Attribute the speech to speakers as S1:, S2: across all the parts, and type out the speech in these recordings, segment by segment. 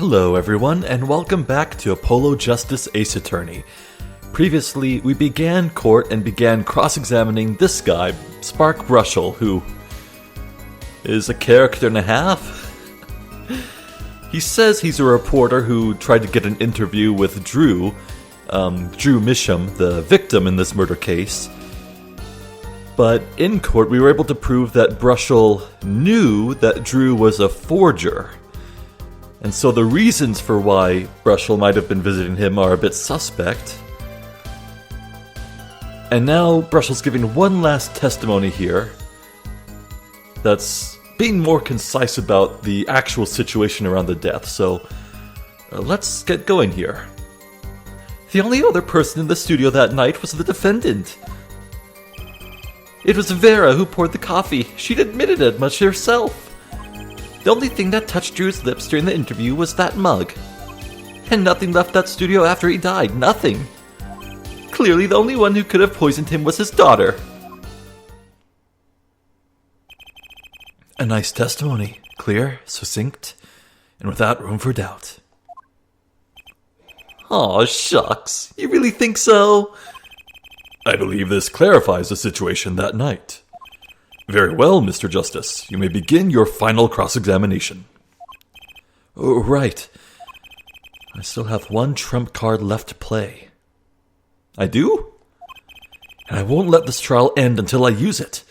S1: Hello everyone, and welcome back to Apollo Justice Ace Attorney. Previously, we began court and began cross-examining this guy, Spark Brushel, who is a character and a half. He says he's a reporter who tried to get an interview with Drew Misham, the victim in this murder case. But in court, we were able to prove that Brushel knew that Drew was a forger. And so the reasons for why Brushel might have been visiting him are a bit suspect. And now Brushel's giving one last testimony here that's being more concise about the actual situation around the death, so let's get going here. The only other person in the studio that night was the defendant. It was Vera who poured the coffee. She'd admitted it much herself. The only thing that touched Drew's lips during the interview was that mug. And nothing left that studio after he died. Nothing. Clearly the only one who could have poisoned him was his daughter. A nice testimony. Clear, succinct, and without room for doubt. Aw, shucks. You really think so? I believe this clarifies the situation that night. Very well, Mr. Justice. You may begin your final cross-examination. Oh, right. I still have one trump card left to play. I do? And I won't let this trial end until I use it.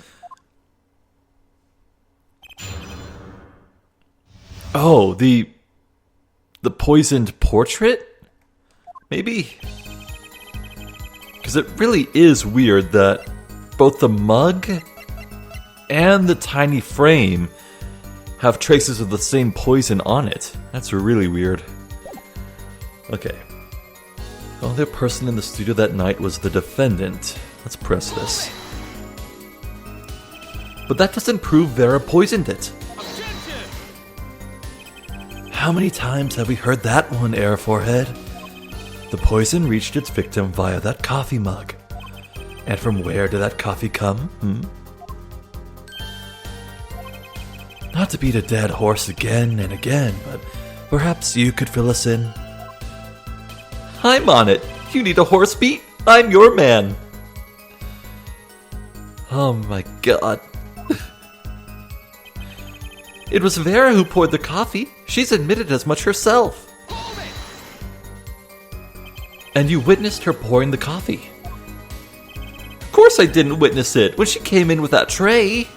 S1: Oh, the poisoned portrait? Maybe? Because it really is weird that both the mug and the tiny frame have traces of the same poison on it. That's really weird. Okay. The only person in the studio that night was the defendant. Let's press this. But that doesn't prove Vera poisoned it. How many times have we heard that one, Air Forehead? The poison reached its victim via that coffee mug. And from where did that coffee come, Not to beat a dead horse again and again, but perhaps you could fill us in. I'm on it. You need a horse beat? I'm your man. Oh my god. It was Vera who poured the coffee. She's admitted as much herself. And you witnessed her pouring the coffee. Of course I didn't witness it when she came in with that tray.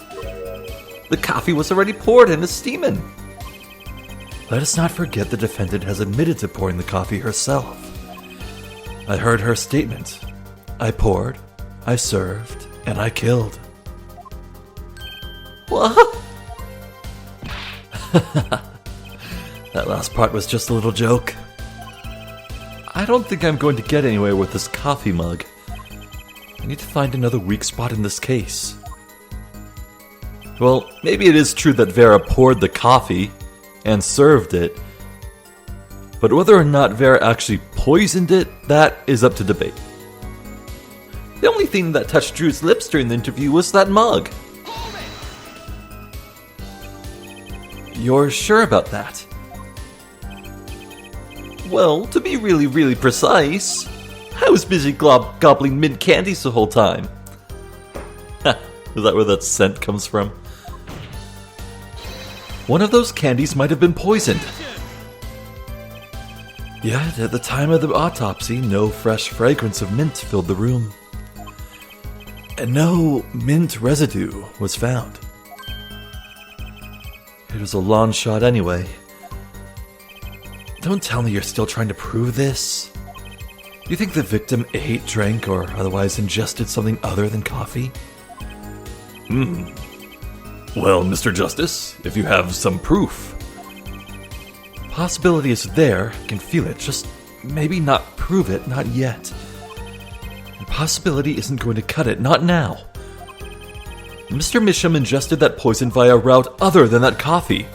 S1: The coffee was already poured and is steaming. Let us not forget the defendant has admitted to pouring the coffee herself. I heard her statement. I poured, I served, and I killed. What? That last part was just a little joke. I don't think I'm going to get anywhere with this coffee mug. I need to find another weak spot in this case. Well, maybe it is true that Vera poured the coffee and served it, but whether or not Vera actually poisoned it, that is up to debate. The only thing that touched Drew's lips during the interview was that mug. You're sure about that? Well, to be really precise, I was busy gobbling mint candies the whole time. Is that where that scent comes from? One of those candies might have been poisoned. Yet, at the time of the autopsy, no fresh fragrance of mint filled the room. And no mint residue was found. It was a long shot anyway. Don't tell me you're still trying to prove this. You think the victim ate, drank, or otherwise ingested something other than coffee? Well, Mr. Justice, if you have some proof. Possibility is there, I can feel it, just maybe not prove it, not yet. And possibility isn't going to cut it, not now. Mr. Misham ingested that poison via a route other than that coffee.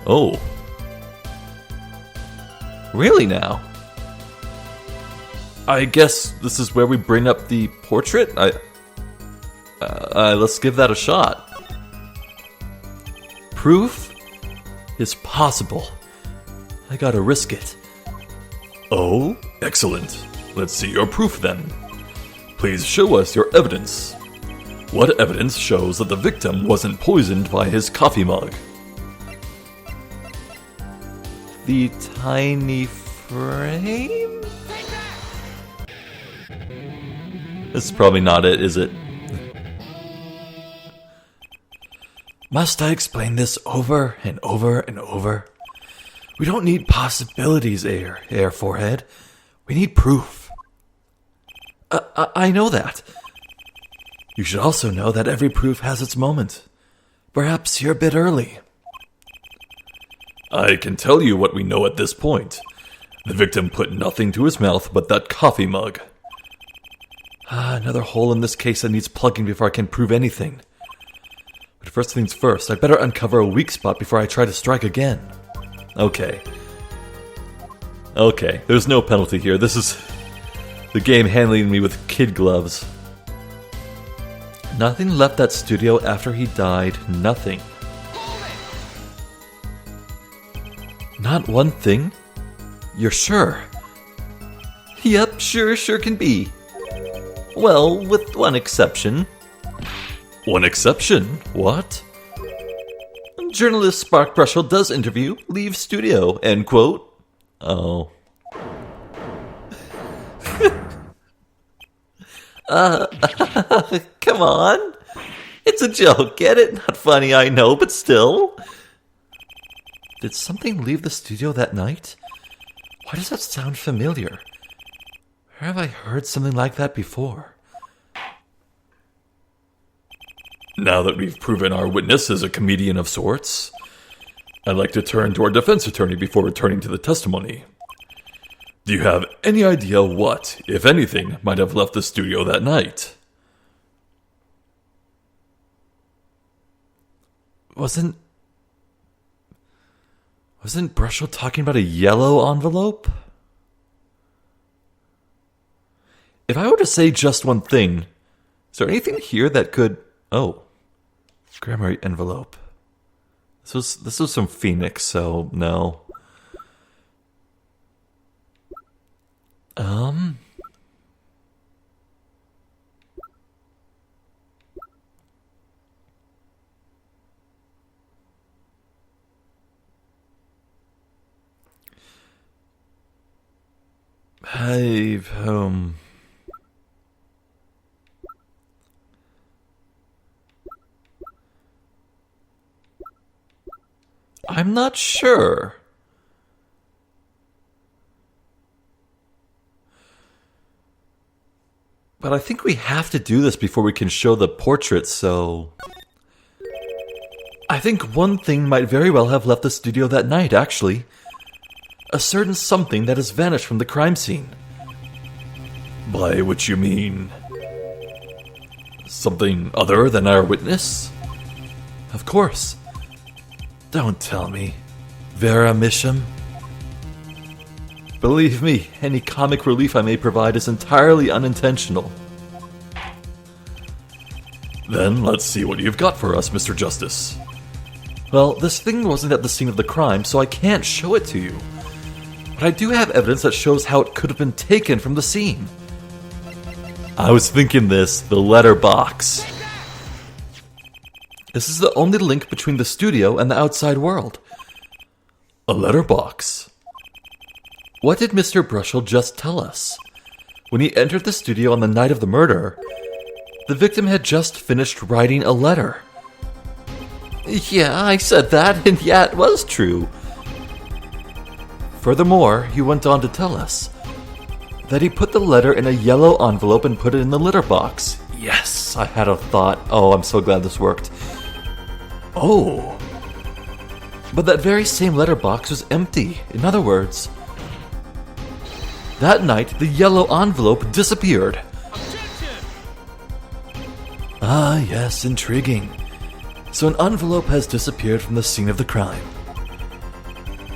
S1: Oh. Really now? I guess this is where we bring up the portrait? Let's give that a shot. Proof? is possible. I gotta risk it.
S2: Oh, excellent. Let's see your proof then. Please show us your evidence. What evidence shows that the victim wasn't poisoned by his coffee mug?
S1: The tiny frame? This is probably not it, is it? Must I explain this over and over and over? We don't need possibilities, Air Forehead. We need proof. I know that. You should also know that every proof has its moment. Perhaps you're a bit early.
S2: I can tell you what we know at this point. The victim put nothing to his mouth but that coffee mug.
S1: Another hole in this case that needs plugging before I can prove anything. But first things first, I'd better uncover a weak spot before I try to strike again. Okay, there's no penalty here. This is the game handling me with kid gloves. Nothing left that studio after he died. Nothing. Not one thing? You're sure? Yep, sure can be. Well, with one exception.
S2: One exception?
S1: What? Journalist Spark Brushel does interview, leave studio, end quote. Oh. Come on. It's a joke, get it? Not funny, I know, but still. Did something leave the studio that night? Why does that sound familiar? Where have I heard something like that before?
S2: Now that we've proven our witness is a comedian of sorts, I'd like to turn to our defense attorney before returning to the testimony. Do you have any idea what, if anything, might have left the studio that night?
S1: Wasn't Brushel talking about a yellow envelope? If I were to say just one thing, is there anything here that could... Oh. Grammar envelope. This was from Phoenix, so no. I'm not sure. But I think we have to do this before we can show the portrait, so... I think one thing might very well have left the studio that night, actually. A certain something that has vanished from the crime scene.
S2: By which you mean...
S1: something other than our witness? Of course. Don't tell me. Vera Misham? Believe me, any comic relief I may provide is entirely unintentional.
S2: Then let's see what you've got for us, Mr. Justice.
S1: Well, this thing wasn't at the scene of the crime, so I can't show it to you. But I do have evidence that shows how it could have been taken from the scene. I was thinking this, the letterbox. This is the only link between the studio and the outside world. A letterbox. What did Mr. Brushel just tell us? When he entered the studio on the night of the murder, the victim had just finished writing a letter. Yeah, I said that, and yeah, it was true. Furthermore, he went on to tell us that he put the letter in a yellow envelope and put it in the litter box. Yes, I had a thought. Oh, I'm so glad this worked. Oh. But that very same letterbox was empty. In other words, that night the yellow envelope disappeared. Objection! Ah, yes, intriguing. So an envelope has disappeared from the scene of the crime.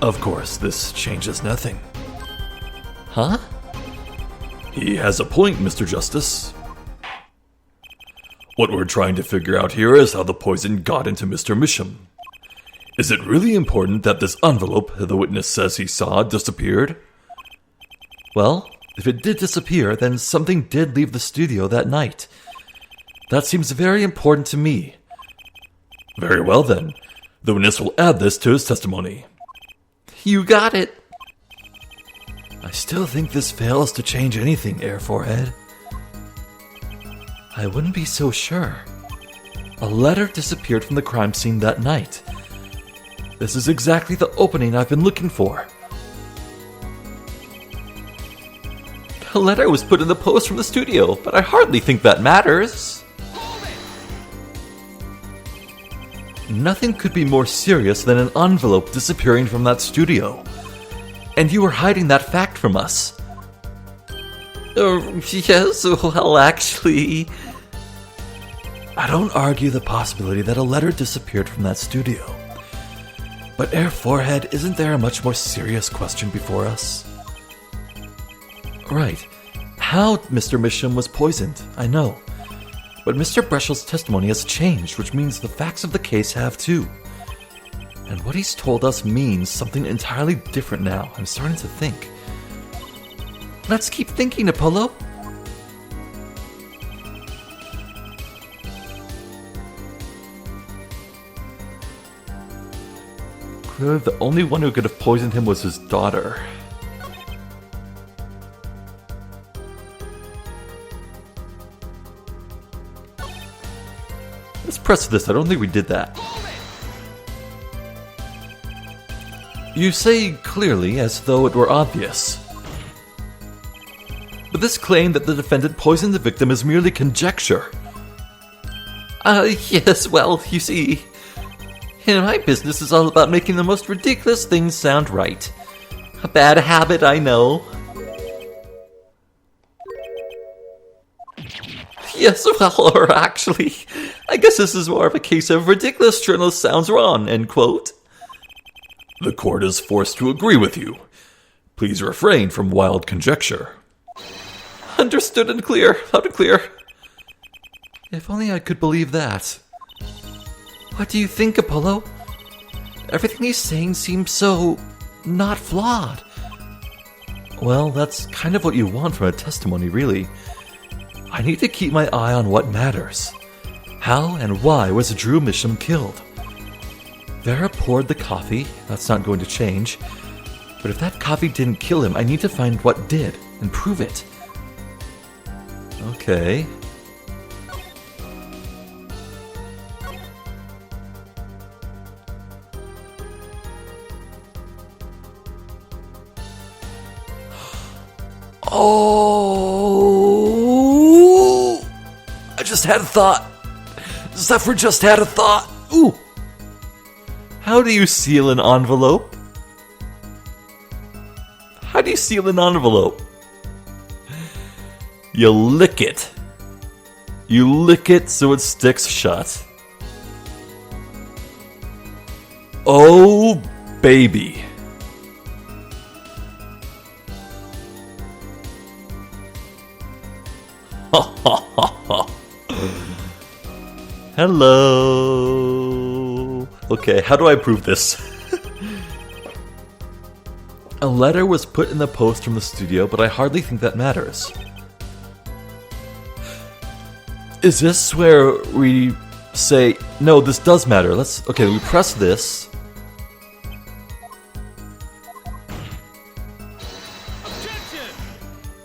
S1: Of course, this changes nothing. Huh?
S2: He has a point, Mr. Justice. What we're trying to figure out here is how the poison got into Mr. Misham. Is it really important that this envelope the witness says he saw disappeared?
S1: Well, if it did disappear, then something did leave the studio that night. That seems very important to me.
S2: Very well then. The witness will add this to his testimony.
S1: You got it. I still think this fails to change anything, Air Forehead. I wouldn't be so sure. A letter disappeared from the crime scene that night. This is exactly the opening I've been looking for. A letter was put in the post from the studio, but I hardly think that matters. Nothing could be more serious than an envelope disappearing from that studio. And you were hiding that fact from us. Yes, well, actually... I don't argue the possibility that a letter disappeared from that studio. But Air Forehead, isn't there a much more serious question before us? Right. How Mr. Misham was poisoned, I know. But Mr. Breshel's testimony has changed, which means the facts of the case have too. And what he's told us means something entirely different now. I'm starting to think. Let's keep thinking, Apollo. Clearly, the only one who could have poisoned him was his daughter. Let's press this. I don't think we did that. You say clearly as though it were obvious. But this claim that the defendant poisoned the victim is merely conjecture. Yes, well, you see, in my business is all about making the most ridiculous things sound right. A bad habit, I know. Yes, well, or actually, I guess this is more of a case of ridiculous journalist sounds wrong, end quote.
S2: The court is forced to agree with you. Please refrain from wild conjecture.
S1: Understood and clear, loud and clear. If only I could believe that. What do you think, Apollo? Everything he's saying seems so... not flawed. Well, that's kind of what you want from a testimony, really. I need to keep my eye on what matters. How and why was Drew Misham killed? Vera poured the coffee. That's not going to change. But if that coffee didn't kill him, I need to find what did and prove it. Okay. Oh! I just had a thought. Zephyr just had a thought. Ooh! How do you seal an envelope? How do you seal an envelope? You lick it. You lick it so it sticks shut. Oh, baby. Hello. Okay, how do I prove this? A letter was put in the post from the studio, but I hardly think that matters. Is this where we say, no, this does matter? Okay, we press this.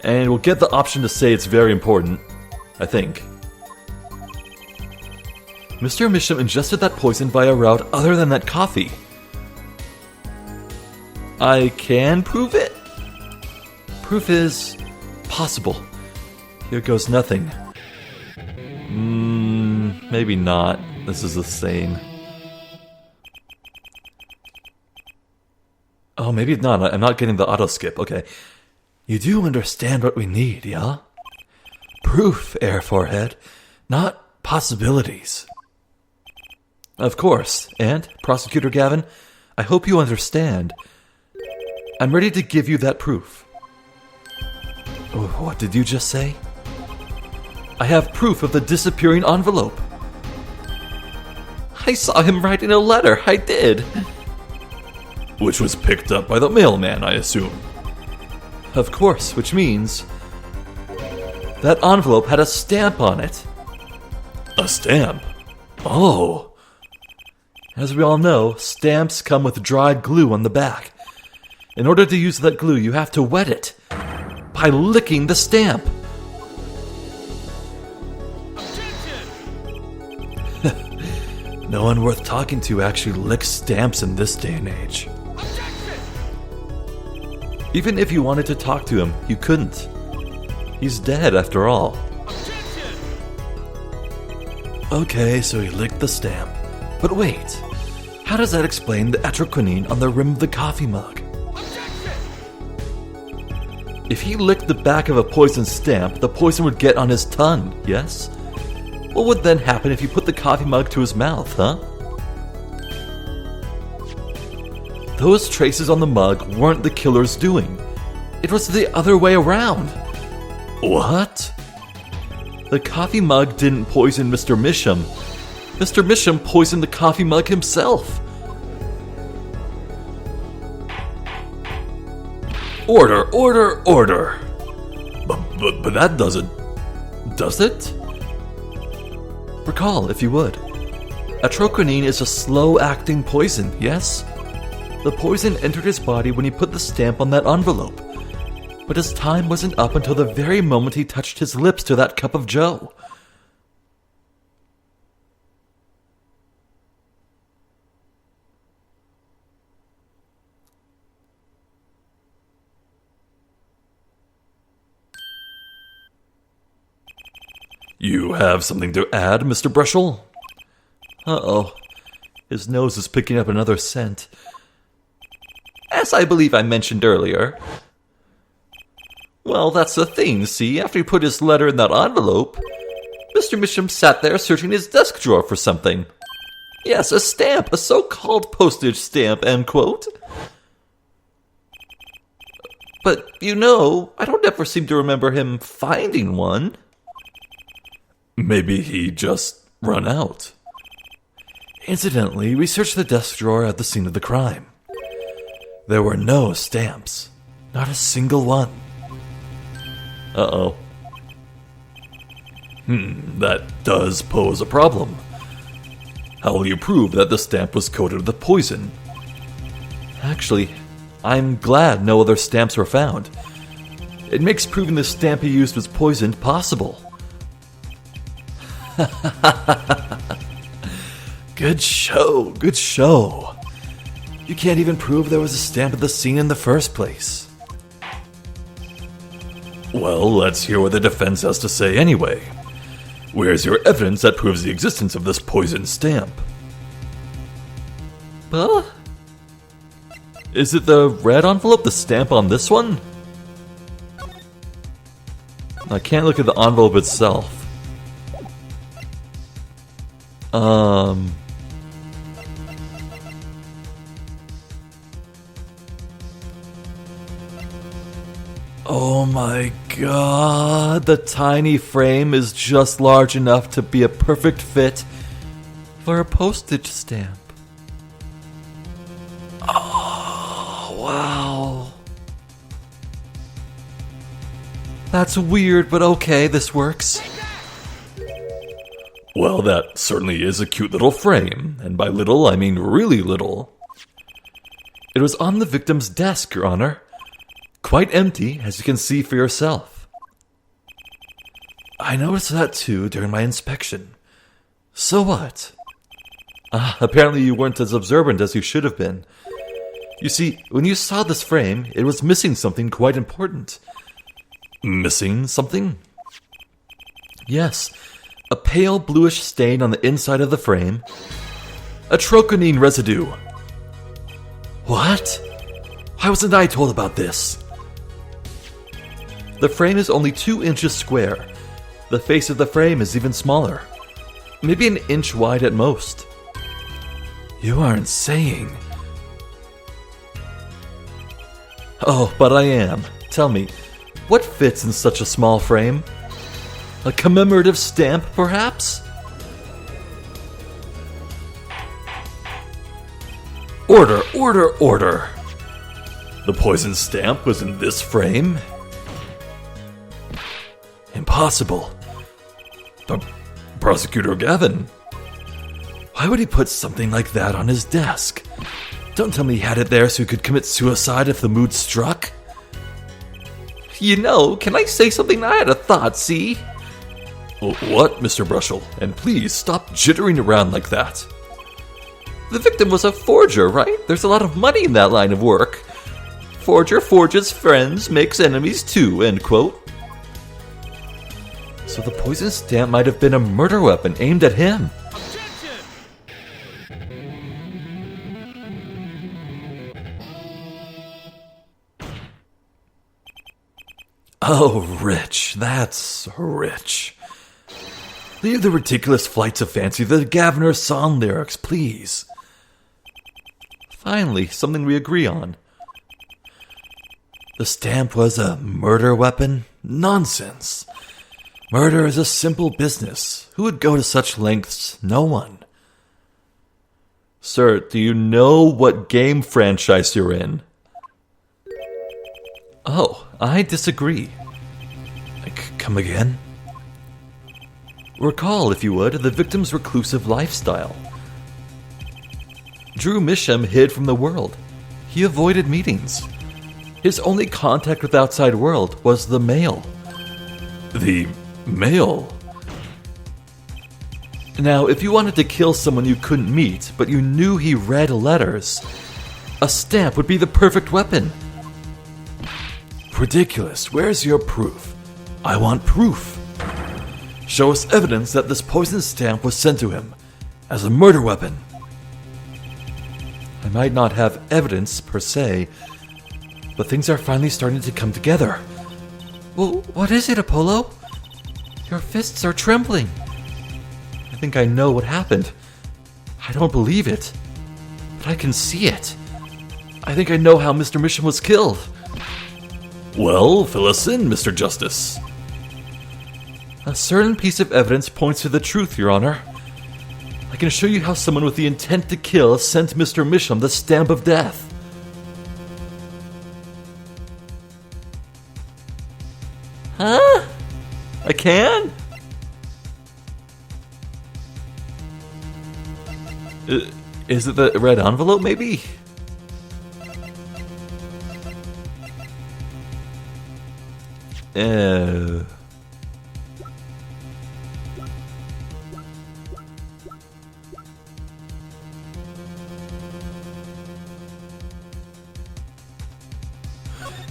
S1: And we'll get the option to say it's very important, I think. Mr. Misham ingested that poison via a route other than that coffee. I can prove it? Proof is possible. Here goes nothing. Maybe not. This is the same. Oh, maybe not. I'm not getting the auto skip. Okay. You do understand what we need, yeah? Proof, Air Forehead, not possibilities. Of course. And, Prosecutor Gavin, I hope you understand. I'm ready to give you that proof. Oh, what did you just say? I have proof of the disappearing envelope. I saw him writing a letter, I did.
S2: Which was picked up by the mailman, I assume.
S1: Of course, which means that envelope had a stamp on it.
S2: A stamp?
S1: Oh. As we all know, stamps come with dried glue on the back. In order to use that glue, you have to wet it by licking the stamp. No one worth talking to actually licks stamps in this day and age. Even if you wanted to talk to him, you couldn't. He's dead after all. Okay, so he licked the stamp. But wait, how does that explain the atroquinine on the rim of the coffee mug? If he licked the back of a poison stamp, the poison would get on his tongue, yes? What would then happen if you put the coffee mug to his mouth, huh? Those traces on the mug weren't the killer's doing. It was the other way around. What? The coffee mug didn't poison Mr. Misham. Mr. Misham poisoned the coffee mug himself.
S2: Order, order, order. But that doesn't... Does it?
S1: Recall, if you would. Atroquinine is a slow-acting poison, yes? The poison entered his body when he put the stamp on that envelope. But his time wasn't up until the very moment he touched his lips to that cup of joe.
S2: You have something to add, Mr. Brushel?
S1: Uh-oh. His nose is picking up another scent. As I believe I mentioned earlier. Well, that's the thing, see? After he put his letter in that envelope, Mr. Misham sat there searching his desk drawer for something. Yes, a stamp, a so-called postage stamp, end quote. But, you know, I don't ever seem to remember him finding one.
S2: Maybe he just run out.
S1: Incidentally, we searched the desk drawer at the scene of the crime. There were no stamps. Not a single one. Uh-oh.
S2: That does pose a problem. How will you prove that the stamp was coated with poison?
S1: Actually, I'm glad no other stamps were found. It makes proving the stamp he used was poisoned possible. Good show, good show. You can't even prove there was a stamp at the scene in the first place.
S2: Well, let's hear what the defense has to say anyway. Where's your evidence that proves the existence of this poison stamp?
S1: Huh? Is it the red envelope, the stamp on this one? I can't look at the envelope itself. Oh my god, the tiny frame is just large enough to be a perfect fit for a postage stamp. Oh, wow. That's weird, but okay, this works.
S2: Well, that certainly is a cute little frame, and by little, I mean really little.
S1: It was on the victim's desk, Your Honor. Quite empty, as you can see for yourself. I noticed that too during my inspection. So what? Apparently you weren't as observant as you should have been. You see, when you saw this frame, it was missing something quite important.
S2: Missing something?
S1: Yes, a pale bluish stain on the inside of the frame. Atroquinine residue. What? Why wasn't I told about this? The frame is only 2 inches square. The face of the frame is even smaller. Maybe an inch wide at most. You aren't saying... Oh, but I am. Tell me, what fits in such a small frame? A commemorative stamp, perhaps?
S2: Order, order, order! The poison stamp was in this frame? Impossible. But Prosecutor Gavin, why would he put something like that on his desk? Don't tell me he had it there so he could commit suicide if the mood struck.
S1: You know, can I say something? I had a thought, see?
S2: What, Mr. Brushel? And please stop jittering around like that.
S1: The victim was a forger, right? There's a lot of money in that line of work. Forger forges friends, makes enemies too, end quote. So the poison stamp might have been a murder weapon aimed at him.
S2: Oh, rich. That's rich. Leave the ridiculous flights of fancy, the Gavner song lyrics, please.
S1: Finally, something we agree on.
S2: The stamp was a murder weapon? Nonsense. Murder is a simple business. Who would go to such lengths? No one.
S1: Sir, do you know what game franchise you're in? Oh, I disagree.
S2: Come again?
S1: Recall, if you would, the victim's reclusive lifestyle. Drew Misham hid from the world. He avoided meetings. His only contact with the outside world was the mail.
S2: The mail?
S1: Now, if you wanted to kill someone you couldn't meet, but you knew he read letters, a stamp would be the perfect weapon.
S2: Ridiculous. Where's your proof? I want proof. Show us evidence that this poison stamp was sent to him as a murder weapon.
S1: I might not have evidence per se, but things are finally starting to come together. Well, what is it, Apollo? Your fists are trembling. I think I know what happened. I don't believe it, but I can see it. I think I know how Mr. Misham was killed.
S2: Well, fill us in, Mr. Justice.
S1: A certain piece of evidence points to the truth, Your Honor. I can show you how someone with the intent to kill sent Mr. Misham the stamp of death. Huh? I can? Is it the red envelope, maybe?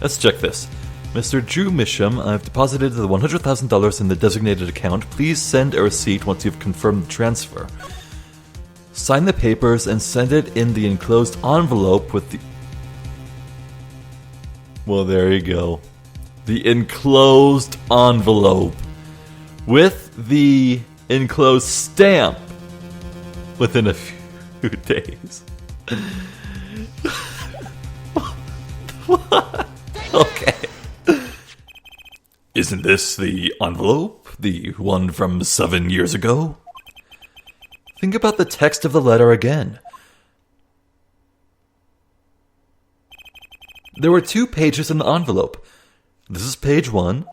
S1: Let's check this. Mr. Drew Misham, I've deposited the $100,000 in the designated account. Please send a receipt once you've confirmed the transfer. Sign the papers and send it in the enclosed envelope with the... Well, there you go. The enclosed envelope with the enclosed stamp within a few days. What? Okay.
S2: Isn't this the envelope? The one from 7 years ago?
S1: Think about the text of the letter again. There were 2 pages in the envelope. This is page 1.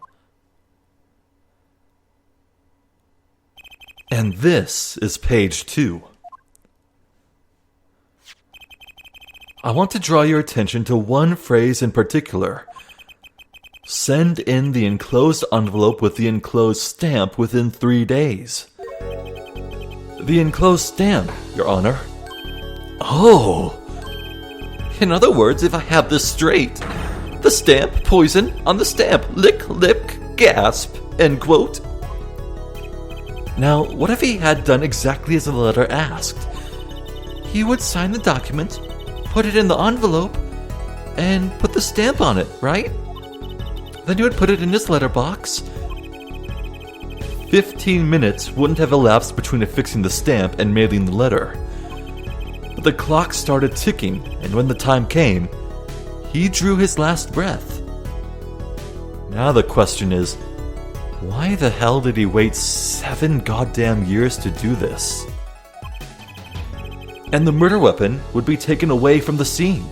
S1: And this is page 2. I want to draw your attention to one phrase in particular. Send in the enclosed envelope with the enclosed stamp within 3 days. The enclosed stamp, Your Honor.
S2: Oh!
S1: In other words, if I have this straight, the stamp, poison, on the stamp, lick, lick, gasp, end quote. Now, what if he had done exactly as the letter asked? He would sign the document, put it in the envelope, and put the stamp on it, right? Then he would put it in his letterbox. 15 minutes wouldn't have elapsed between affixing the stamp and mailing the letter. But the clock started ticking, and when the time came, he drew his last breath. Now the question is, why the hell did he wait 7 goddamn years to do this? and the murder weapon would be taken away from the scene.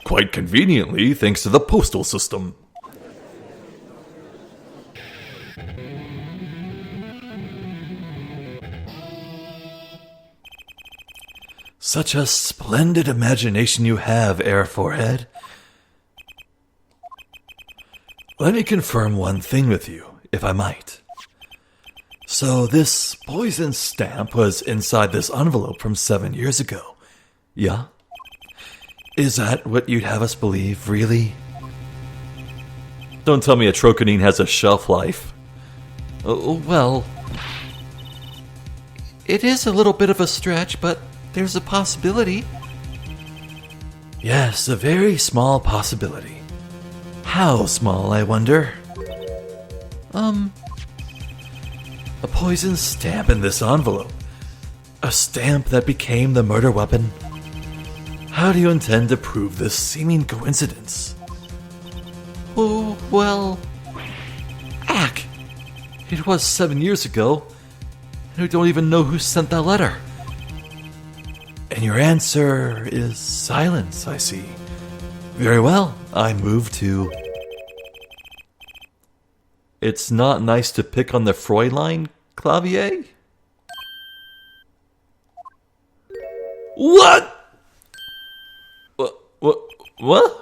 S2: Quite conveniently, thanks to the postal system.
S1: Such a splendid imagination you have, Air Forehead. Let me confirm one thing with you, if I might. So this poison stamp was inside this envelope from 7 years ago, yeah? Is that what you'd have us believe, really?
S2: Don't tell me a troconine has a shelf life.
S1: Well, it is a little bit of a stretch, but there's a possibility. Yes, a very small possibility. How small, I wonder? A poison stamp in this envelope. A stamp that became the murder weapon. How do you intend to prove this seeming coincidence? Oh, well... Ack! It was 7 years ago, and we don't even know who sent that letter. And your answer is silence, I see. Very well, I move to...
S2: It's not nice to pick on the Fräulein, Clavier?
S1: What?
S2: What?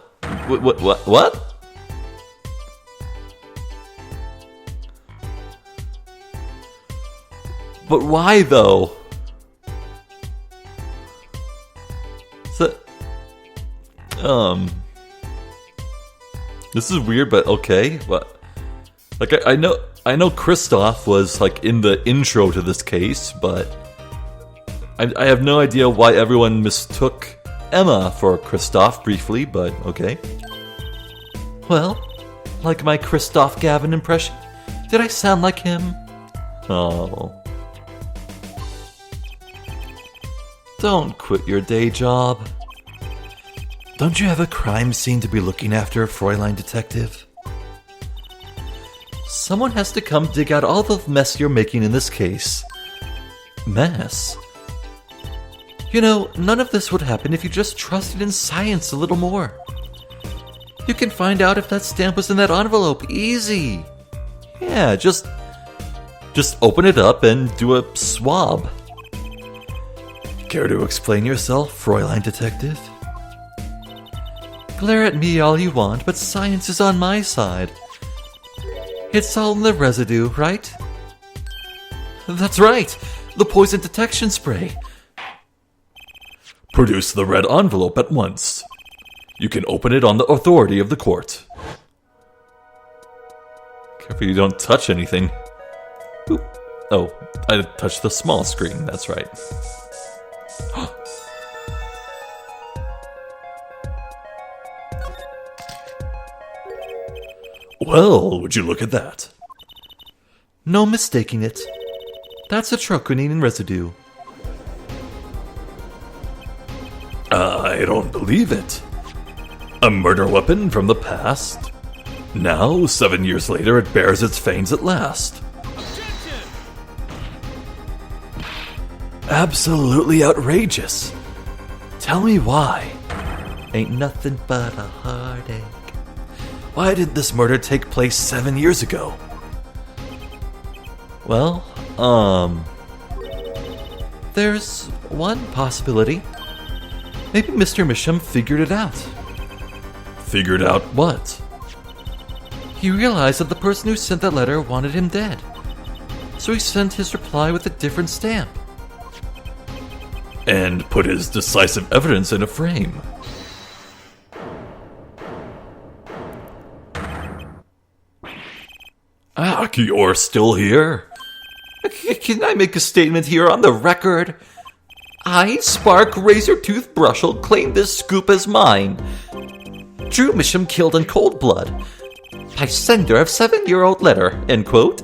S1: But why, though? So,
S2: this is weird, but okay. What? Like, I know Christoph was, like, in the intro to this case, but I have no idea why everyone mistook Emma for Christoph briefly, but okay.
S1: Well, like my Christoph Gavin impression? Did I sound like him?
S2: Oh.
S1: Don't quit your day job. Don't you have a crime scene to be looking after, Fräulein Detective? Someone has to come dig out all the mess you're making in this case. Mess? You know, none of this would happen if you just trusted in science a little more. You can find out if that stamp was in that envelope. Easy. Yeah, just open it up and do a swab. Care to explain yourself, Fräulein Detective? Glare at me all you want, but science is on my side. It's all in the residue, right? That's right! The poison detection spray!
S2: Produce the red envelope at once. You can open it on the authority of the court.
S1: Careful you don't touch anything. Oop. Oh, I touched the small screen, that's right.
S2: Well, would you look at that?
S1: No mistaking it. That's a troconine residue.
S2: I don't believe it. A murder weapon from the past. Now, 7 years later, it bears its fangs at last.
S3: Objection!
S1: Absolutely outrageous. Tell me why. Ain't nothing but a heartache. Why did this murder take place 7 years ago? Well, there's one possibility. Maybe Mr. Misham figured it out.
S2: Figured out what?
S1: He realized that the person who sent that letter wanted him dead. So he sent his reply with a different stamp.
S2: And put his decisive evidence in a frame. You're still here?
S1: Can I make a statement here on the record? I, Spark Razortooth Brushel, claim this scoop as mine. Drew Misham killed in cold blood. By sender of 7-year-old letter, end quote.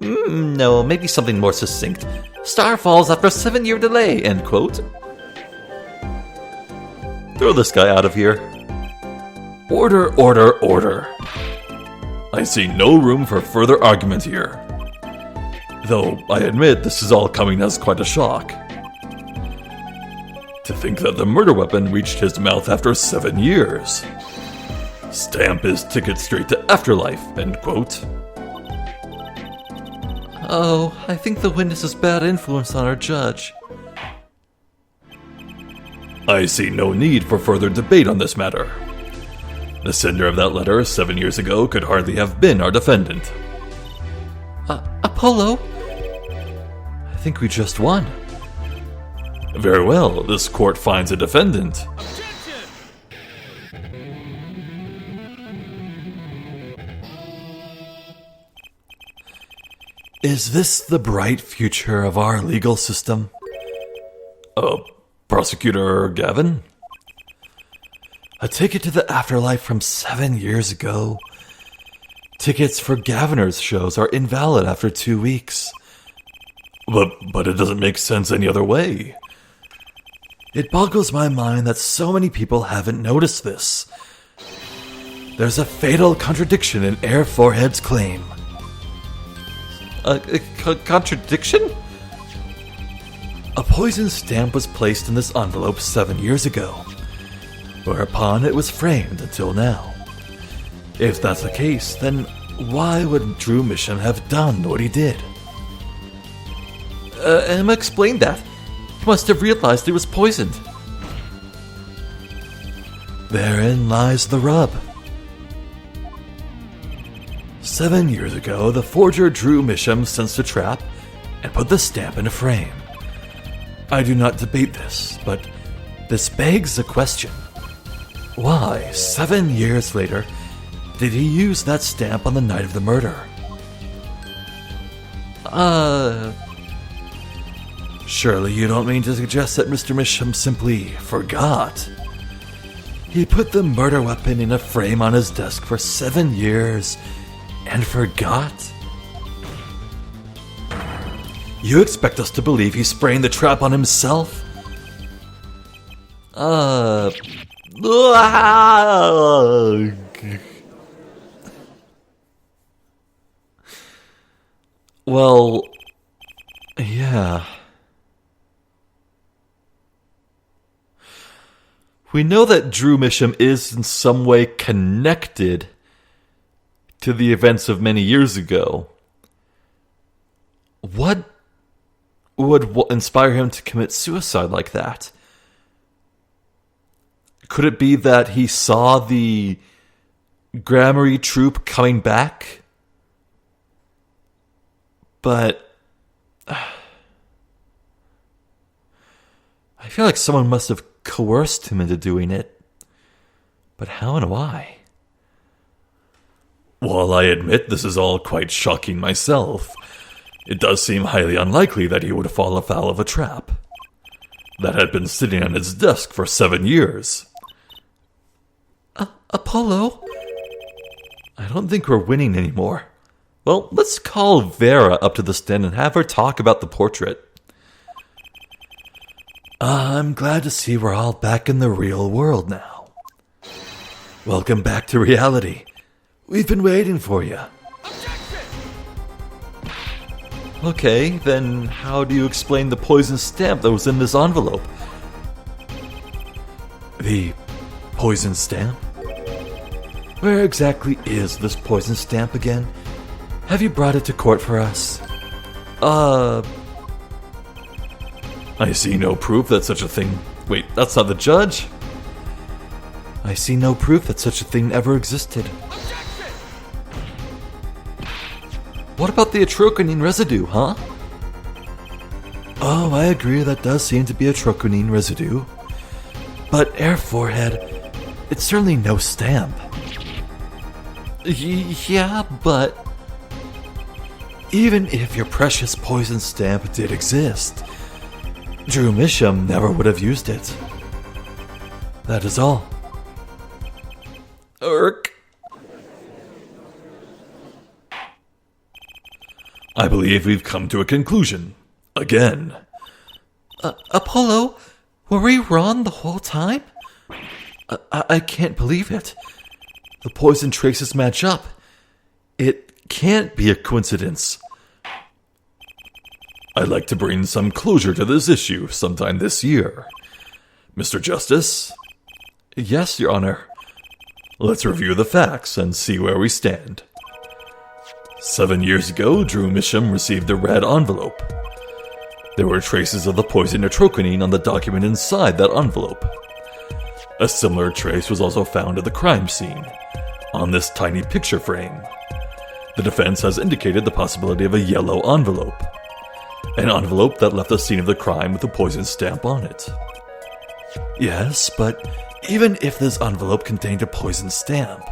S1: No, maybe something more succinct. Star falls after 7-year delay, end quote.
S2: Throw this guy out of here. Order, order, order. I see no room for further argument here. Though, I admit, this is all coming as quite a shock. To think that the murder weapon reached his mouth after 7 years. Stamp his ticket straight to afterlife, end quote.
S1: Oh, I think the witness is bad influence on our judge.
S2: I see no need for further debate on this matter. The sender of that letter 7 years ago could hardly have been our defendant.
S1: Apollo? I think we just won.
S2: Very well, this court finds a defendant.
S1: Is this the bright future of our legal system?
S2: Prosecutor Gavin?
S1: A ticket to the afterlife from 7 years ago. Tickets for Gaviner's shows are invalid after 2 weeks.
S2: But it doesn't make sense any other way.
S1: It boggles my mind that so many people haven't noticed this. There's a fatal contradiction in Air Forehead's claim.
S2: A contradiction?
S1: A poison stamp was placed in this envelope 7 years ago, whereupon it was framed until now. If that's the case, then why would Drew Misham have done what he did?
S2: Emma explained that. He must have realized he was poisoned.
S1: Therein lies the rub. 7 years ago, the forger Drew Misham sensed a trap and put the stamp in a frame. I do not debate this, but this begs the question. Why, 7 years later, did he use that stamp on the night of the murder? Surely you don't mean to suggest that Mr. Misham simply forgot? He put the murder weapon in a frame on his desk for 7 years and forgot? You expect us to believe he's spraying the trap on himself? Well, yeah. We know that Drew Misham is in some way connected to the events of many years ago. What would inspire him to commit suicide like that? Could it be that he saw the Gramarye troupe coming back? But I feel like someone must have coerced him into doing it. But how and why?
S2: While I admit this is all quite shocking myself, it does seem highly unlikely that he would fall afoul of a trap that had been sitting on his desk for 7 years.
S1: Apollo? I don't think we're winning anymore. Well, let's call Vera up to the stand and have her talk about the portrait. I'm glad to see we're all back in the real world now. Welcome back to reality. We've been waiting for you. Okay, then how do you explain the poison stamp that was in this envelope? The poison stamp? Where exactly is this poison stamp again? Have you brought it to court for us?
S2: I see no proof that such a thing... Wait, that's not the judge?
S1: I see no proof that such a thing ever existed. What about the atroquinine residue, huh? Oh, I agree, that does seem to be a atroquinine residue. But Air Forehead, it's certainly no stamp. Yeah, but... even if your precious poison stamp did exist, Drew Misham never would have used it. That is all.
S2: Irk. I believe we've come to a conclusion. Again.
S1: Apollo, were we wrong the whole time? I can't believe it. The poison traces match up. It can't be a coincidence.
S2: I'd like to bring some closure to this issue sometime this year. Mr. Justice?
S1: Yes, Your Honor.
S2: Let's review the facts and see where we stand. 7 years ago, Drew Misham received a red envelope. There were traces of the poison nitroquinine on the document inside that envelope. A similar trace was also found at the crime scene, on this tiny picture frame. The defense has indicated the possibility of a yellow envelope. An envelope that left the scene of the crime with a poison stamp on it.
S1: Yes, but even if this envelope contained a poison stamp,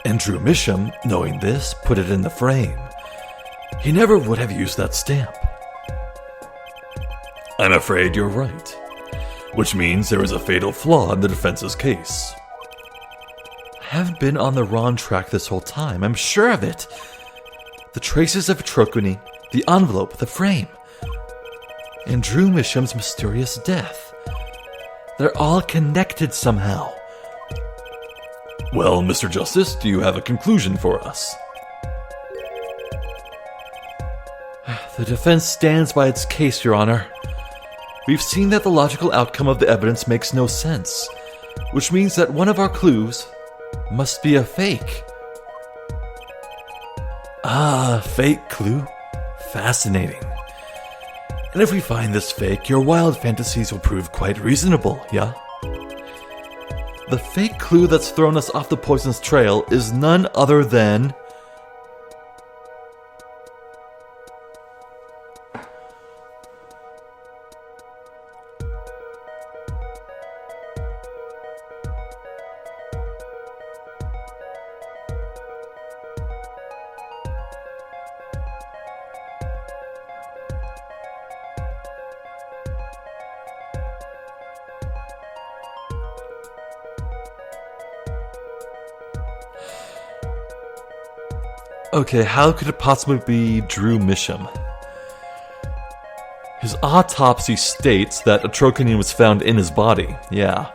S1: and Drew Misham, knowing this, put it in the frame, he never would have used that stamp.
S2: I'm afraid you're right, which means there is a fatal flaw in the defense's case.
S1: I haven't been on the wrong track this whole time, I'm sure of it. The traces of nitroquinine, the envelope, the frame, and Drew Misham's mysterious death. They're all connected somehow.
S2: Well, Mr. Justice, do you have a conclusion for us?
S1: The defense stands by its case, Your Honor. We've seen that the logical outcome of the evidence makes no sense, which means that one of our clues must be a fake. Ah, fake clue? Fascinating. And if we find this fake, your wild fantasies will prove quite reasonable, yeah? The fake clue that's thrown us off the poison's trail is none other than... Okay, how could it possibly be Drew Misham? His autopsy states that nitroquinine was found in his body. Yeah.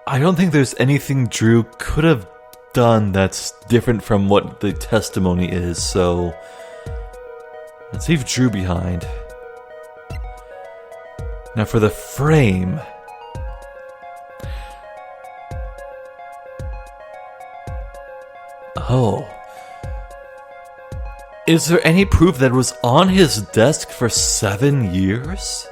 S1: I don't think there's anything Drew could have done that's different from what the testimony is, so let's leave Drew behind. Now for the frame. Oh. Is there any proof that it was on his desk for 7 years?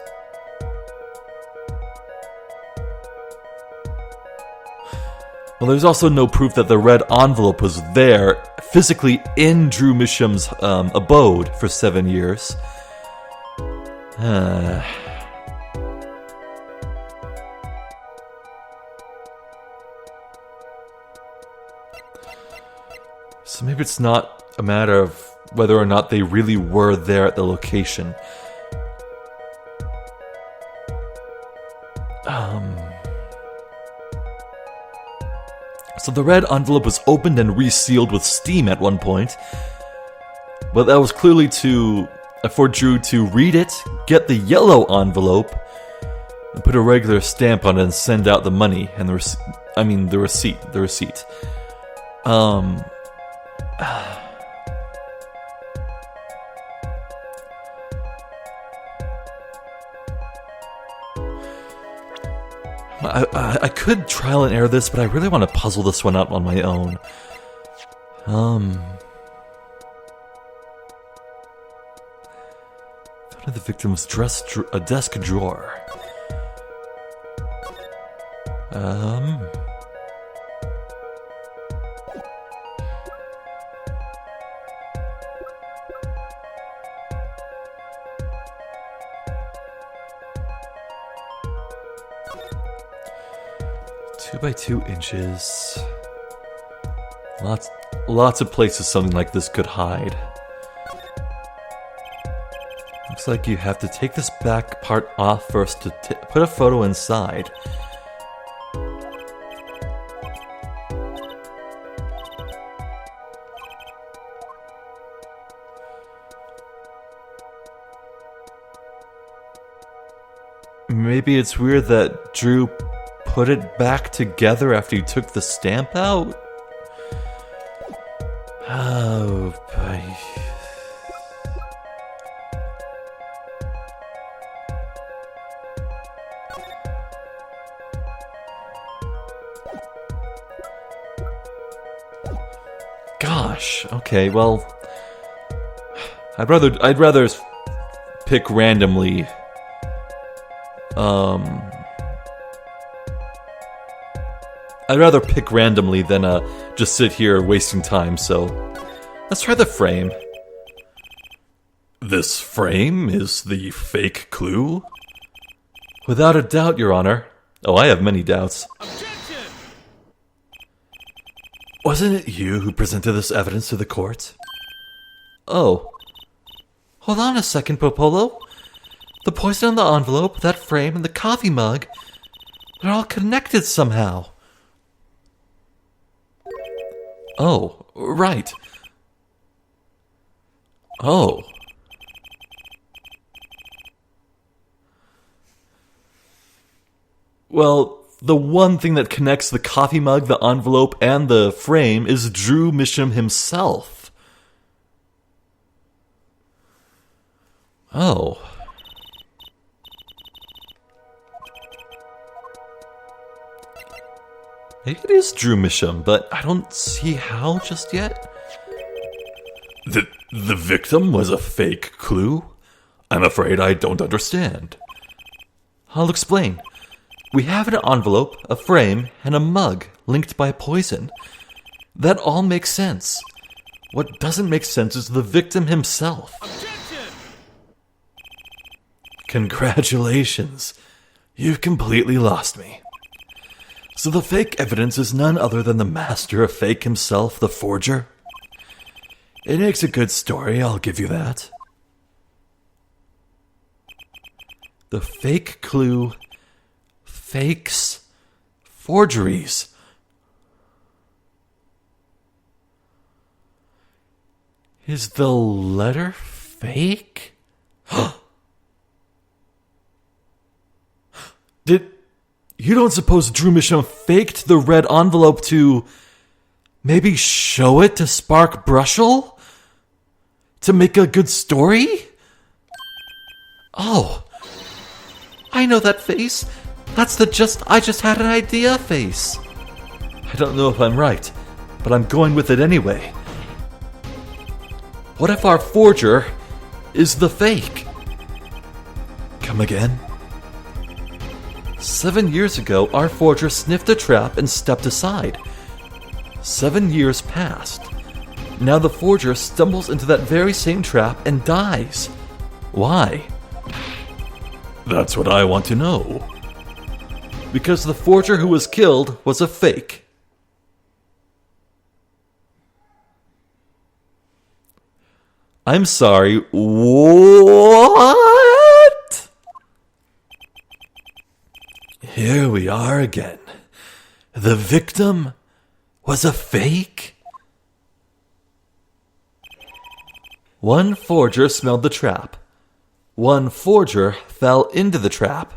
S1: Well, there's also no proof that the red envelope was there, physically in Drew Misham's abode for 7 years. So maybe it's not a matter of whether or not they really were there at the location. So the red envelope was opened and resealed with steam at one point. But that was clearly for Drew to read it, get the yellow envelope, and put a regular stamp on it and send out the money and the receipt. I could trial and error this, but I really want to puzzle this one out on my own. Found in the victim's desk drawer. 2 by 2 inches. Lots of places something like this could hide. Looks like you have to take this back part off first to put a photo inside. Maybe it's weird that Drew put it back together after you took the stamp out? Oh, boy. Gosh. Okay. Well, I'd rather pick randomly. I'd rather pick randomly than just sit here wasting time. So let's try the frame.
S2: This frame is the fake clue?
S1: Without a doubt, Your Honor. Oh, I have many doubts.
S3: Objection!
S1: Wasn't it you who presented this evidence to the court? Oh. Hold on a second, Popolo. The poison on the envelope, that frame, and the coffee mug, they're all connected somehow. Oh, right. Oh. Well, the one thing that connects the coffee mug, the envelope, and the frame is Drew Misham himself. Oh. Maybe it is Drew Misham, but I don't see how just yet.
S2: The victim was a fake clue? I'm afraid I don't understand.
S1: I'll explain. We have an envelope, a frame, and a mug linked by poison. That all makes sense. What doesn't make sense is the victim himself.
S3: Objection!
S1: Congratulations. You've completely lost me. So the fake evidence is none other than the master of fake himself, the forger? It makes a good story, I'll give you that. The fake clue, fakes, forgeries. Is the letter fake? You don't suppose Drew Misham faked the red envelope to maybe show it to Spark Brushel? To make a good story? Oh, I know that face. That's the I just had an idea face. I don't know if I'm right, but I'm going with it anyway. What if our forger is the fake? Come again? 7 years ago, our forger sniffed a trap and stepped aside. 7 years passed. Now the forger stumbles into that very same trap and dies. Why?
S2: That's what I want to know.
S1: Because the forger who was killed was a fake. I'm sorry, what? Here we are again. The victim was a fake? One forger smelled the trap. One forger fell into the trap.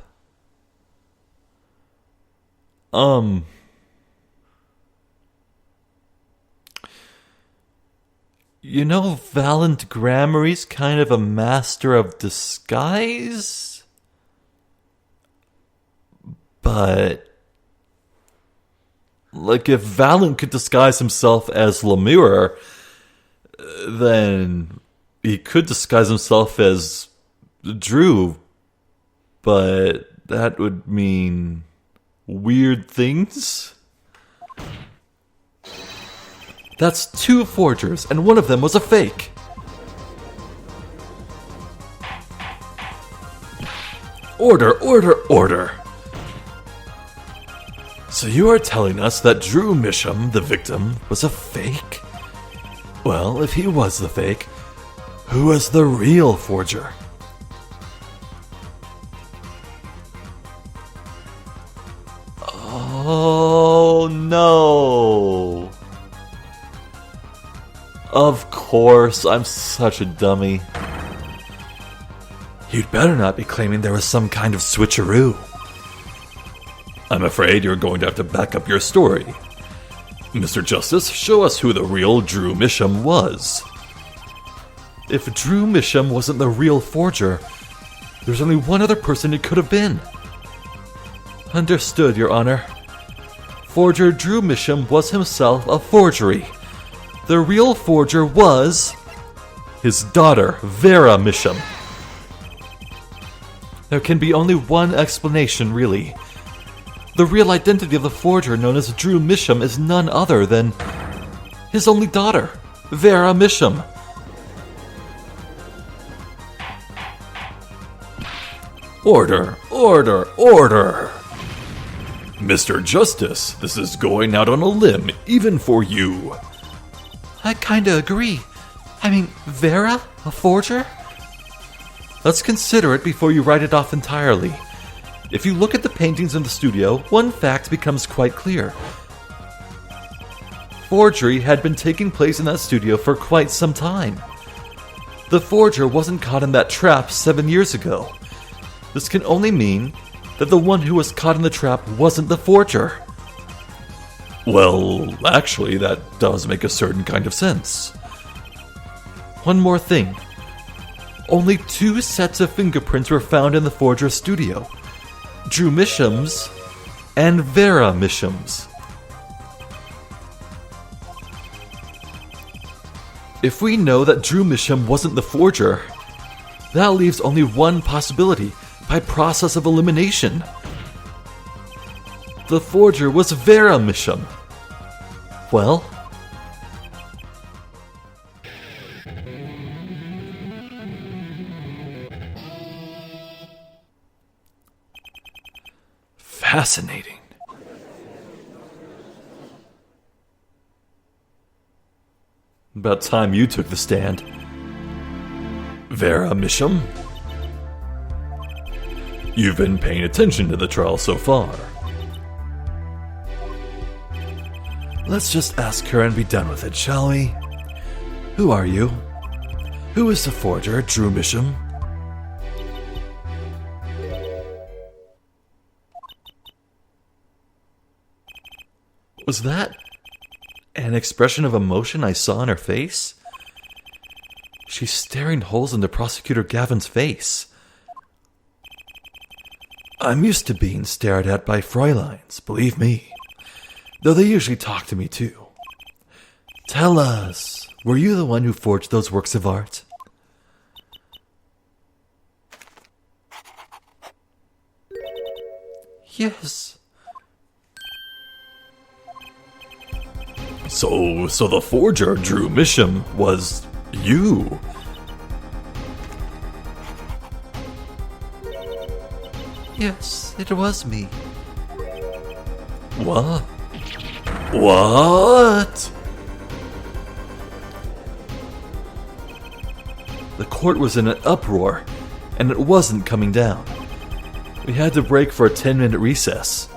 S1: You know, Valent Gramarye's kind of a master of disguise? But like, if Valent could disguise himself as Lemure, then he could disguise himself as Drew, but that would mean weird things? That's two forgers, and one of them was a fake. Order, order, order. So you are telling us that Drew Misham, the victim, was a fake? Well, if he was the fake, who was the real forger? Oh no! Of course, I'm such a dummy. You'd better not be claiming there was some kind of switcheroo.
S2: I'm afraid you're going to have to back up your story. Mr. Justice, show us who the real Drew Misham was.
S1: If Drew Misham wasn't the real forger, there's only one other person it could have been. Understood, Your Honor. Forger Drew Misham was himself a forgery. The real forger was his daughter, Vera Misham. There can be only one explanation, really. The real identity of the forger known as Drew Misham is none other than his only daughter, Vera Misham.
S2: Order, order, order! Mr. Justice, this is going out on a limb, even for you.
S1: I kinda agree. I mean, Vera? A forger? Let's consider it before you write it off entirely. If you look at the paintings in the studio, one fact becomes quite clear. Forgery had been taking place in that studio for quite some time. The forger wasn't caught in that trap 7 years ago. This can only mean that the one who was caught in the trap wasn't the forger.
S2: Well, actually, that does make a certain kind of sense.
S1: One more thing. Only 2 sets of fingerprints were found in the forger's studio. Drew Misham's and Vera Misham's. If we know that Drew Misham wasn't the forger, that leaves only one possibility by process of elimination. The forger was Vera Misham. Well,
S2: fascinating.
S1: About time you took the stand.
S2: Vera Misham? You've been paying attention to the trial so far.
S1: Let's just ask her and be done with it, shall we? Who are you? Who is the forger, Drew Misham? Was that an expression of emotion I saw on her face? She's staring holes into Prosecutor Gavin's face. I'm used to being stared at by Fräuleins, believe me. Though they usually talk to me too. Tell us, were you the one who forged those works of art? Yes.
S2: So the forger, Drew Misham, was you.
S1: Yes, it was me.
S2: What? What?
S1: The court was in an uproar, and it wasn't coming down. We had to break for a 10-minute recess.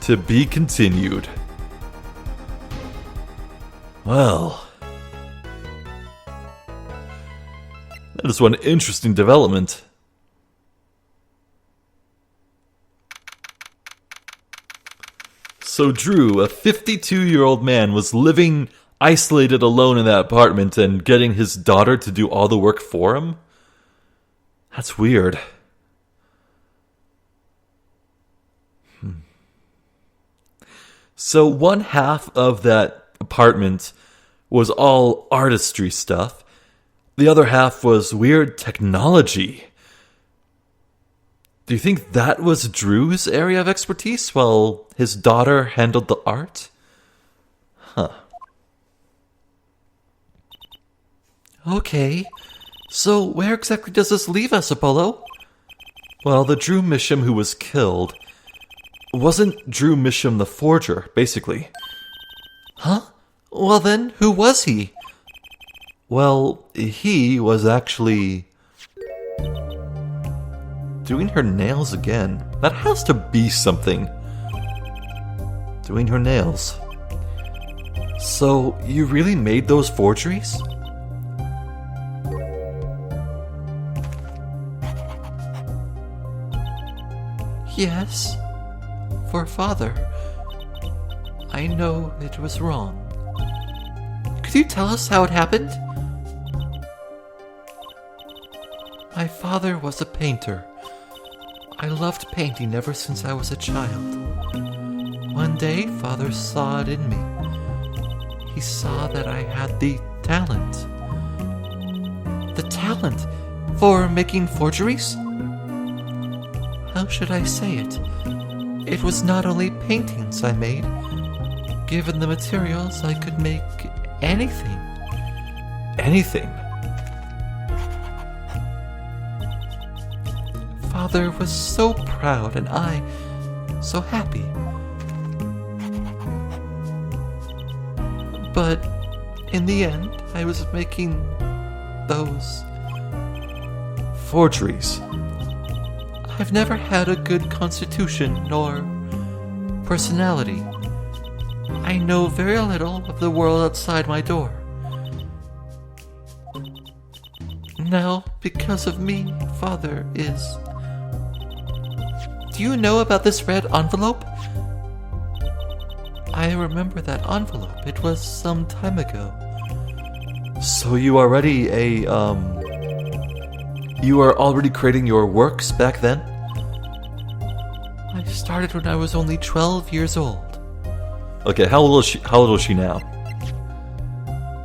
S1: To be continued. Well, that is one interesting development. So Drew, a 52-year-old man, was living isolated alone in that apartment and getting his daughter to do all the work for him? That's weird. So one half of that apartment was all artistry stuff. The other half was weird technology. Do you think that was Drew's area of expertise while his daughter handled the art? Huh. Okay, so where exactly does this leave us, Apollo? Well, the Drew Misham who was killed wasn't Drew Misham the forger, basically. Huh? Well then, who was he? Well, he was actually doing her nails again. That has to be something. Doing her nails. So, you really made those forgeries? Yes. For father. I know it was wrong. Could you tell us how it happened? My father was a painter. I loved painting ever since I was a child. One day, Father saw it in me. He saw that I had the talent. The talent for making forgeries? How should I say it? It was not only paintings I made. Given the materials, I could make anything.
S2: Anything?
S1: Father was so proud and I so happy. But in the end, I was making those
S2: forgeries.
S1: I've never had a good constitution nor personality. I know very little of the world outside my door. Now, because of me, Father is... Do you know about this red envelope? I remember that envelope. It was some time ago.
S2: So you were already creating your works back then?
S1: I started when I was only 12 years old.
S2: Okay, how old is she now?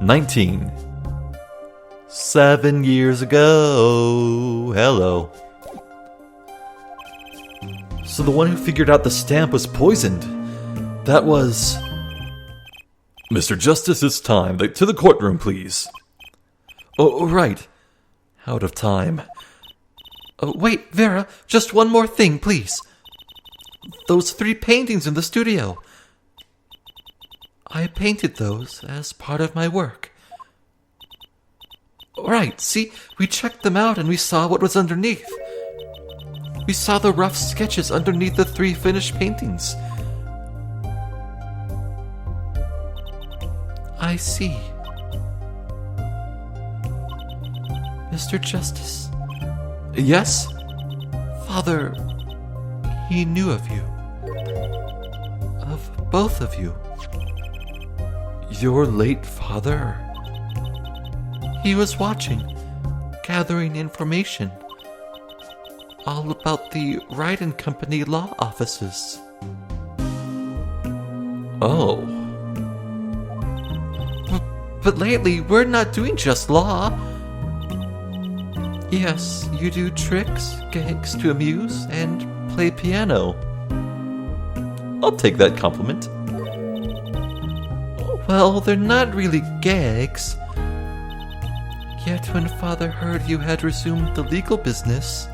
S2: 19. 7 years ago. Hello. So the one who figured out the stamp was poisoned. That was... Mr. Justice, it's time. To the courtroom, please. Oh, right. Out of time.
S1: Oh, wait, Vera, just one more thing, please. Those 3 paintings in the studio. I painted those as part of my work. Right, see, we checked them out and we saw what was underneath. We saw the rough sketches underneath the 3 finished paintings. I see. Mr. Justice.
S2: Yes?
S1: Father, he knew of you. Of both of you.
S2: Your late father?
S1: He was watching, gathering information. All about the Wright & Company law offices.
S2: Oh.
S1: But lately, we're not doing just law. Yes, you do tricks, gags to amuse, and play piano.
S2: I'll take that compliment.
S1: Well, they're not really gags. Yet when Father heard you had resumed the legal business,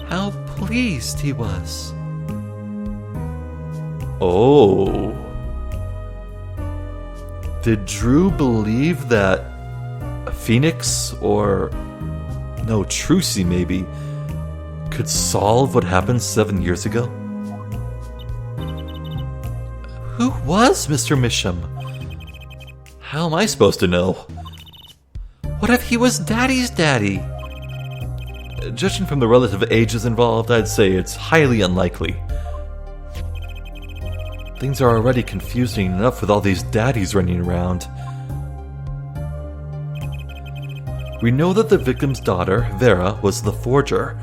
S1: how pleased he was.
S2: Oh. Did Drew believe that Phoenix, or... no, Trucy maybe, could solve what happened 7 years ago?
S1: Who was Mr. Misham?
S2: How am I supposed to know?
S1: What if he was Daddy's daddy?
S2: Judging from the relative ages involved, I'd say it's highly unlikely. Things are already confusing enough with all these daddies running around. We know that the victim's daughter, Vera, was the forger.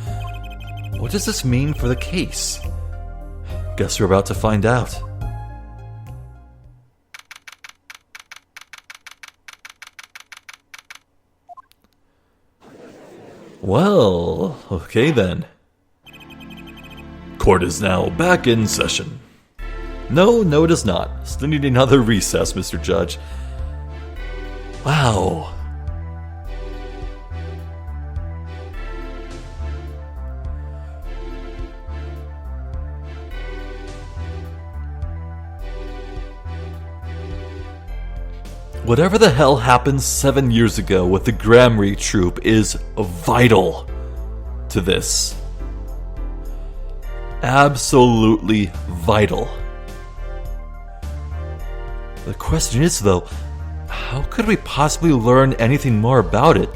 S2: What does this mean for the case? Guess we're about to find out. Well, okay then. Court is now back in session. No, it is not. Still need another recess, Mr. Judge. Wow. Whatever the hell happened 7 years ago with the Gramry troupe is vital to this. Absolutely vital. The question is, though, how could we possibly learn anything more about it?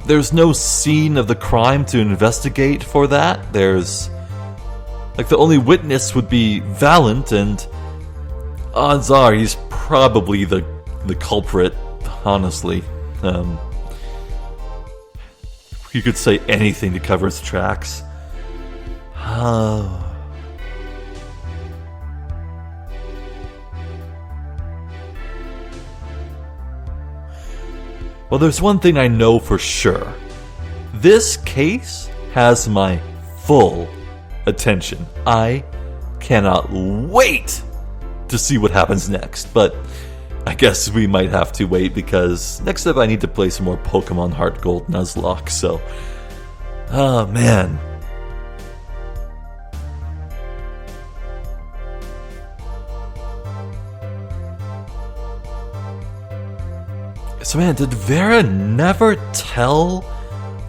S2: There's no scene of the crime to investigate for that. There's
S1: Like, the only witness would be Valent, and odds are he's probably the culprit, honestly. He could say anything to cover his tracks. Well, there's one thing I know for sure. This case has my full attention. I cannot wait to see what happens next, but I guess we might have to wait because next up I need to play some more Pokemon Heart Gold Nuzlocke, so... Oh, man. So, man, did Vera never tell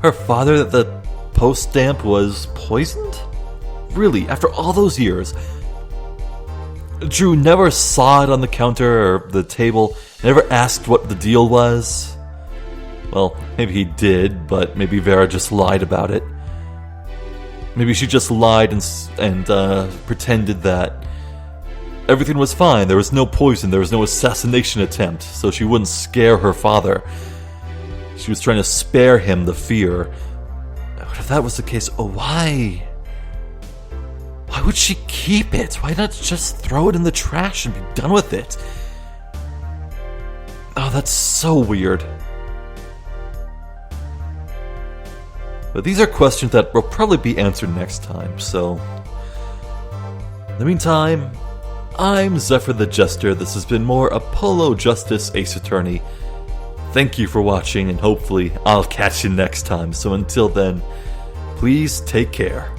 S1: her father that the post stamp was poisoned? Really, after all those years? Drew never saw it on the counter or the table, never asked what the deal was? Well, maybe he did, but maybe Vera just lied about it. Maybe she just lied and pretended that everything was fine, there was no poison, there was no assassination attempt, so she wouldn't scare her father. She was trying to spare him the fear. But if that was the case, why? Why would she keep it? Why not just throw it in the trash and be done with it? Oh, that's so weird. But these are questions that will probably be answered next time, so... In the meantime, I'm Zephyr the Jester. This has been more Apollo Justice Ace Attorney. Thank you for watching, and hopefully I'll catch you next time. So until then, please take care.